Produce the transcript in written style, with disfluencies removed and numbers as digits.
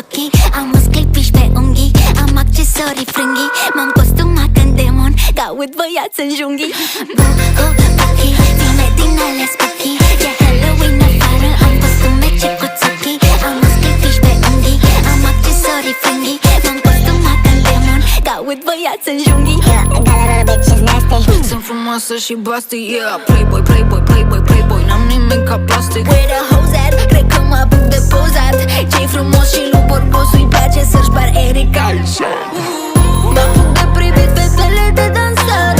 ochii, am muscli pe unghii, am accesorii frânghii, m-am costumat în demon, caut băiați în junghii. Buki, vine din ale spooky, e Halloween afară, am costume ce cu ochii, am muscli pe unghii, am accesorii frânghii, m-am costumat în demon, caut băiați în junghii. Sunt frumoasă și bastă, yeah. Playboy, playboy, playboy, playboy, n-am nimic ca plastic. Where the hoes at? Cred că mă apuc de pozat. Ce-i frumos și lui Borbos îi place să-și bar Erika. Mă apuc de privit fetele de dansat.